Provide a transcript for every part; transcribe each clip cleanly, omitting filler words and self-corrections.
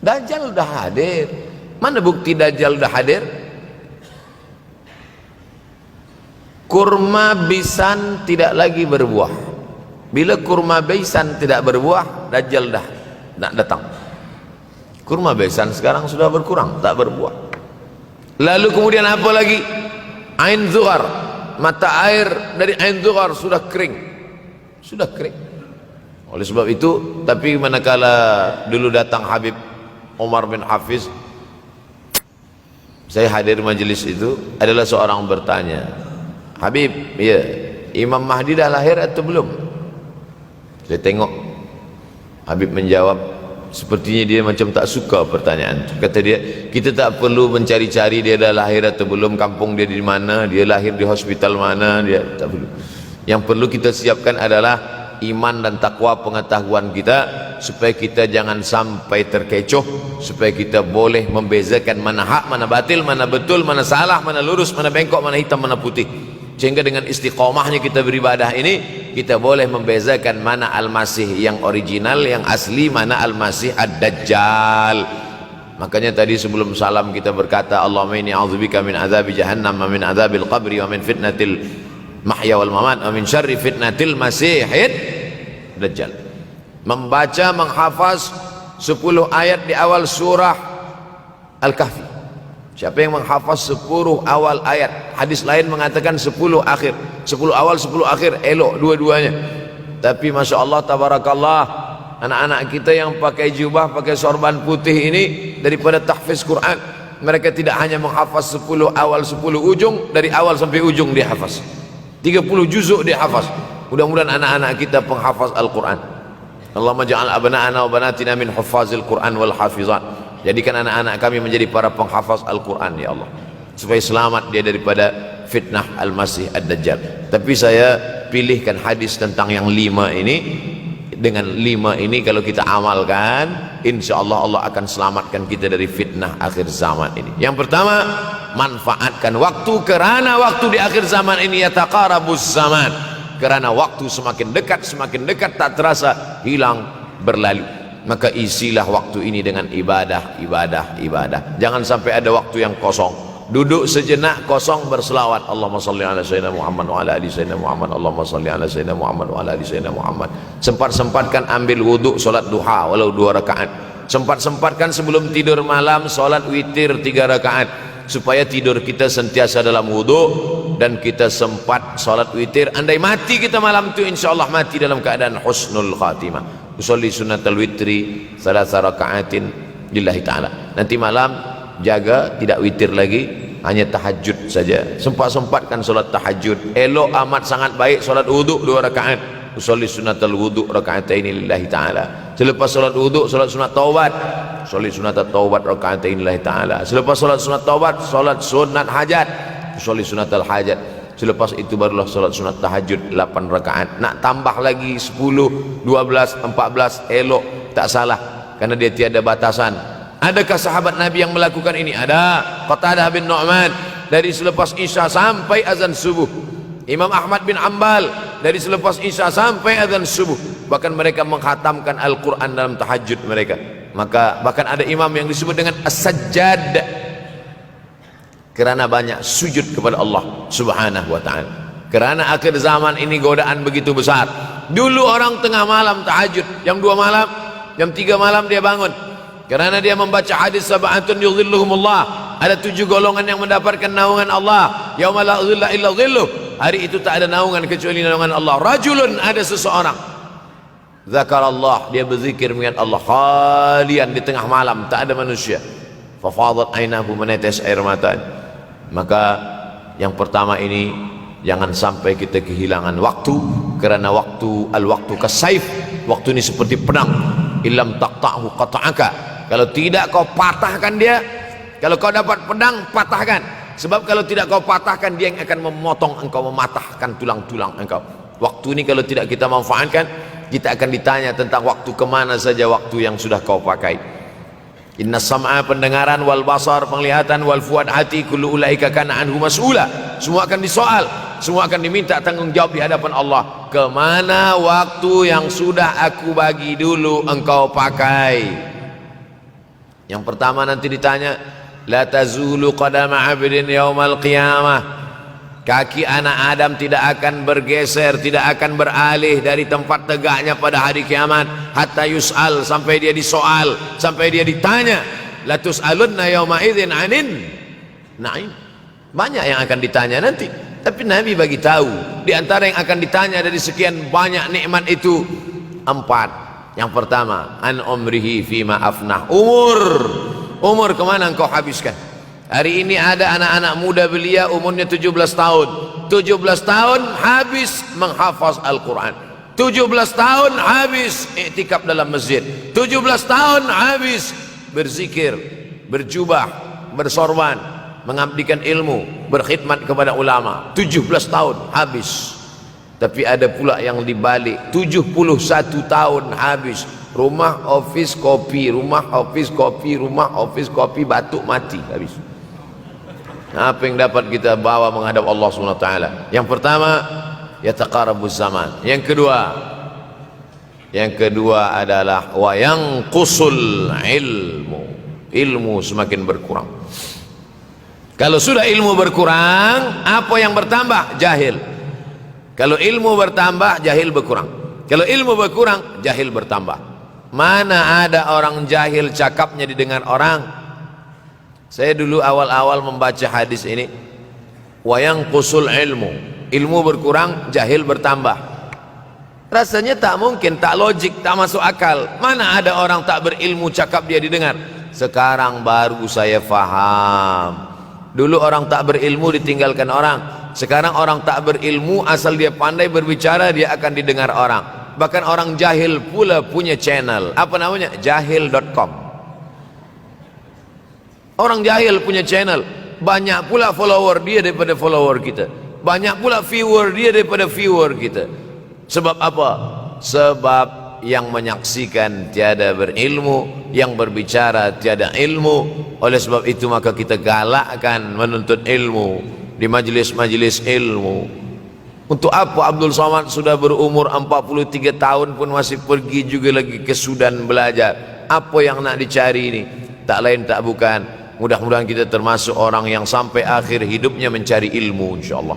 Dajjal udah hadir. Mana bukti Dajjal udah hadir? Kurma bisan tidak lagi berbuah. Bila kurma bisan tidak berbuah, Dajjal dah nak datang. Kurma bisan sekarang sudah berkurang, tak berbuah. Lalu kemudian apa lagi? Ain Zughar, mata air dari Ain Zughar sudah kering. Sudah kering. Oleh sebab itu, tapi manakala dulu datang Habib Umar bin Hafiz, saya hadir majelis itu, adalah seorang bertanya, Habib, ya, Imam Mahdi dah lahir atau belum? Saya tengok Habib menjawab, sepertinya dia macam tak suka pertanyaan itu. Kata dia, kita tak perlu mencari-cari dia dah lahir atau belum, kampung dia di mana, dia lahir di hospital mana, dia tak perlu. Yang perlu kita siapkan adalah iman dan takwa pengetahuan kita, supaya kita jangan sampai terkecoh, supaya kita boleh membezakan mana hak, mana batil, mana betul, mana salah, mana lurus, mana bengkok, mana hitam, mana putih. Sehingga dengan istiqomahnya kita beribadah ini, kita boleh membezakan mana Al-Masih yang original, yang asli, mana Al-Masih Ad-Dajjal. Makanya tadi sebelum salam kita berkata, Allahumma inni a'udzubika min azabi jahannam wa min azabil qabri wa min fitnatil mahya wal mamat wa min syarri fitnatil masihid Dajjal. Membaca, menghafaz 10 ayat di awal surah Al-Kahfi. Siapa yang menghafaz 10 awal ayat, hadis lain mengatakan 10 akhir, 10 awal 10 akhir, elok dua-duanya. Tapi Masya Allah, tabarakallah, anak-anak kita yang pakai jubah, pakai sorban putih ini, daripada tahfiz Quran, mereka tidak hanya menghafaz 10 awal 10 ujung, dari awal sampai ujung dia hafaz, 30 juzuk dia hafaz. Mudah-mudahan anak-anak kita penghafaz Al-Quran. Allahumma ja'al abna'ana wa banatina min huffazil Quran wal hafizat. Jadikan anak-anak kami menjadi para penghafaz Al-Quran ya Allah, supaya selamat dia daripada fitnah Al-Masih Ad-Dajjal. Tapi saya pilihkan hadis tentang yang 5 ini. Dengan 5 ini kalau kita amalkan, insya Allah Allah akan selamatkan kita dari fitnah akhir zaman ini. Yang pertama, manfaatkan waktu, kerana waktu di akhir zaman ini yataqarabuz zaman, kerana waktu semakin dekat tak terasa hilang berlalu. Maka isilah waktu ini dengan ibadah. Jangan sampai ada waktu yang kosong. Duduk sejenak kosong berselawat, Allahumma salli ala sayyidina Muhammad wa ala ali sayyidina Muhammad, Allahumma salli ala sayyidina Muhammad wa ala ali sayyidina Muhammad. Sempat-sempatkan ambil wuduk solat duha walau 2 rakaat. Sempat-sempatkan sebelum tidur malam solat witir 3 rakaat, supaya tidur kita sentiasa dalam wuduk dan kita sempat salat witir. Andai mati kita malam itu, insyaallah mati dalam keadaan husnul khatimah. Usolli sunnatal witri 3 rakaatin lillahi ta'ala. Nanti malam jaga tidak witir lagi, hanya tahajud saja. Sempat-sempatkan salat tahajud. Elok amat sangat baik salat wuduk 2 rakaat. Usolli sunnatal wudu rakaatain lillahi ta'ala. Selepas salat wuduk salat sunat taubat. Usolli sunatat taubat rakaatain lillahi ta'ala. Selepas salat sunat taubat, salat sunat hajat. Usolli sunatal hajat. Selepas itu barulah salat sunat tahajud 8 rakaat. Nak tambah lagi 10, 12, 14 elok, tak salah, karena dia tiada batasan. Adakah sahabat Nabi yang melakukan ini? Ada. Qatadah bin Nu'man dari selepas Isya sampai azan subuh. Imam Ahmad bin Ambal dari selepas Isya sampai azan subuh. Bahkan mereka menghatamkan Al-Quran dalam tahajud mereka. Maka bahkan ada imam yang disebut dengan As-Sajjad, kerana banyak sujud kepada Allah Subhanahu wa ta'ala. Kerana akhir zaman ini godaan begitu besar. Dulu orang tengah malam tahajud, jam 2 malam, jam 3 malam dia bangun, kerana dia membaca hadis sab'atun yudhilluhumullah. Ada 7 golongan yang mendapatkan naungan Allah, yauma la dhilla illa dhilluh. Hari itu tak ada naungan kecuali naungan Allah. Rajulun, ada seseorang, zakarallah, dia berzikir mengingat Allah, khalian, di tengah malam tak ada manusia, fafadat ainahu, menetes air mata. Maka yang pertama ini, jangan sampai kita kehilangan waktu, kerana waktu, al-waktu kasaif, waktu ini seperti pedang, illam taqta'hu qata'aka. Kalau tidak kau patahkan dia, kalau kau dapat pedang, patahkan. Sebab kalau tidak kau patahkan, dia yang akan memotong engkau, mematahkan tulang-tulang engkau. Waktu ini kalau tidak kita manfaatkan, kita akan ditanya tentang waktu, kemana saja waktu yang sudah kau pakai. Inna sam'a, pendengaran, wal basar, penglihatan, wal fuad, hati, kullu ulaika kana anhu mas'ula. Semua akan disoal, semua akan diminta tanggung jawab di hadapan Allah. Kemana waktu yang sudah aku bagi dulu engkau pakai? Yang pertama nanti ditanya, la tazulu qadama 'abdin yaumal qiyamah. Kaki anak Adam tidak akan bergeser, tidak akan beralih dari tempat tegaknya pada hari kiamat, hatta yus'al, sampai dia disoal, sampai dia ditanya. La tus'alunna yauma idzin 'anin na'im. Banyak yang akan ditanya nanti, tapi Nabi bagi tahu di antara yang akan ditanya dari sekian banyak nikmat itu 4. Yang pertama, an umrihi fima afnah. Umur kemana engkau habiskan? Hari ini ada anak-anak muda belia umurnya 17 tahun. 17 tahun habis menghafaz Al-Quran. 17 tahun habis iktikaf dalam masjid. 17 tahun habis berzikir, berjubah, bersorban, mengabdikan ilmu, berkhidmat kepada ulama. 17 tahun habis. Tapi ada pula yang dibalik, 71 tahun habis. Rumah, office, kopi, rumah, office, kopi, rumah, office, kopi, batuk, mati, habis. Apa yang dapat kita bawa menghadap Allah SWT? Yang pertama, yataqarabuz zaman. Yang kedua adalah wa yanqusul ilmu. Ilmu semakin berkurang. Kalau sudah ilmu berkurang, apa yang bertambah? Jahil. Kalau ilmu bertambah, jahil berkurang. Kalau ilmu berkurang, jahil bertambah. Mana ada orang jahil cakapnya didengar orang? Saya dulu awal-awal membaca hadis ini, wa yanqusul ilmu. Ilmu berkurang, jahil bertambah. Rasanya tak mungkin, tak logik, tak masuk akal. Mana ada orang tak berilmu cakap dia didengar? Sekarang baru saya faham. Dulu orang tak berilmu ditinggalkan orang. Sekarang orang tak berilmu, asal dia pandai berbicara, dia akan didengar orang. Bahkan orang jahil pula punya channel. Apa namanya? Jahil.com. Orang jahil punya channel. Banyak pula follower dia daripada follower kita. Banyak pula viewer dia daripada viewer kita. Sebab apa? Sebab yang menyaksikan tiada berilmu, yang berbicara tiada ilmu. Oleh sebab itu maka kita galakkan menuntut ilmu di majlis-majlis ilmu. Untuk apa Abdul Somad sudah berumur 43 tahun pun masih pergi juga lagi ke Sudan belajar? Apa yang nak dicari ini? Tak lain tak bukan, mudah-mudahan kita termasuk orang yang sampai akhir hidupnya mencari ilmu, insyaAllah.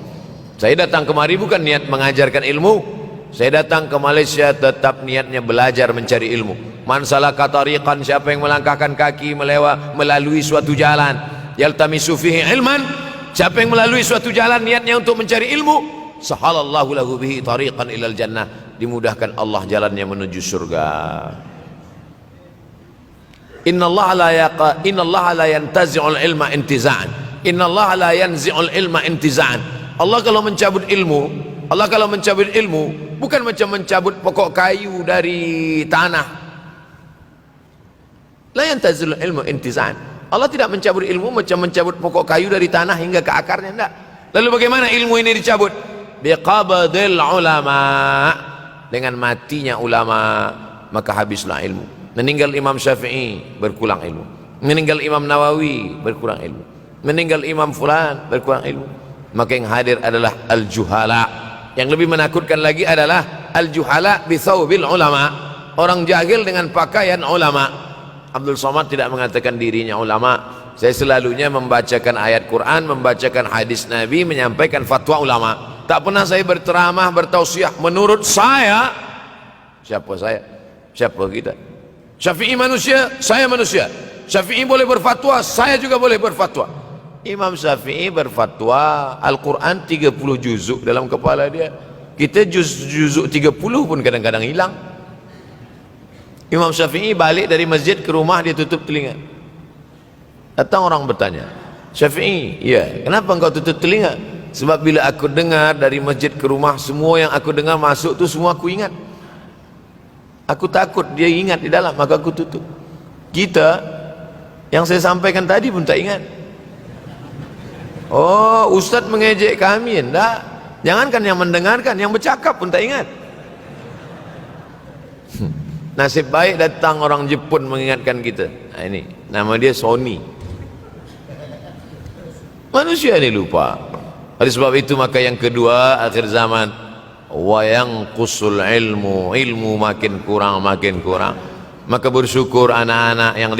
Saya datang kemari bukan niat mengajarkan ilmu. Saya datang ke Malaysia tetap niatnya belajar mencari ilmu. Man salaka tariqan, siapa yang melangkahkan kaki melalui suatu jalan, yaltamisu fihi ilman, siapa yang melalui suatu jalan niatnya untuk mencari ilmu, sahalallahu lahu bihi tariqan ilal jannah, dimudahkan Allah jalannya menuju surga. Innallaha la yantazi'ul ilma intiza'an. Innallaha la yanzi'ul ilma intiza'an. Allah kalau mencabut ilmu, bukan macam mencabut pokok kayu dari tanah. La yantazi'ul ilma intiza'an. Allah tidak mencabut ilmu macam mencabut pokok kayu dari tanah hingga ke akarnya, enggak. Lalu bagaimana ilmu ini dicabut? Biqabdil ulama. Dengan matinya ulama, maka habislah ilmu. Meninggal Imam Syafi'i, berkurang ilmu. Meninggal Imam Nawawi, berkurang ilmu. Meninggal Imam Fulan, berkurang ilmu. Maka yang hadir adalah al-juhala. Yang lebih menakutkan lagi adalah al-juhala bi thawbil ulama. Orang jahil dengan pakaian ulama. Abdul Somad tidak mengatakan dirinya ulama. Saya selalunya membacakan ayat Quran, membacakan hadis Nabi, menyampaikan fatwa ulama. Tak pernah saya berceramah, bertausiah. Menurut saya, siapa saya? Siapa kita? Syafi'i manusia, saya manusia. Syafi'i boleh berfatwa, saya juga boleh berfatwa. Imam Syafi'i berfatwa Al-Quran 30 juzuk dalam kepala dia. Kita juzuk 30 pun kadang-kadang hilang. Imam Syafi'i balik dari masjid ke rumah, dia tutup telinga. Datang orang bertanya, Syafi'i, ya, kenapa engkau tutup telinga? Sebab bila aku dengar dari masjid ke rumah, semua yang aku dengar masuk tu semua aku ingat. Aku takut dia ingat di dalam, maka aku tutup. Kita yang saya sampaikan tadi pun tak ingat. Oh, Ustaz mengejek kami, enggak. Jangankan yang mendengarkan, yang bercakap pun tak ingat. Nasib baik datang orang Jepun mengingatkan kita. Nah, ini nama dia Sony. Manusia ini lupa. Oleh sebab itu maka yang kedua akhir zaman, wa yanqusul ilmu, ilmu makin kurang. Maka bersyukur anak-anak yang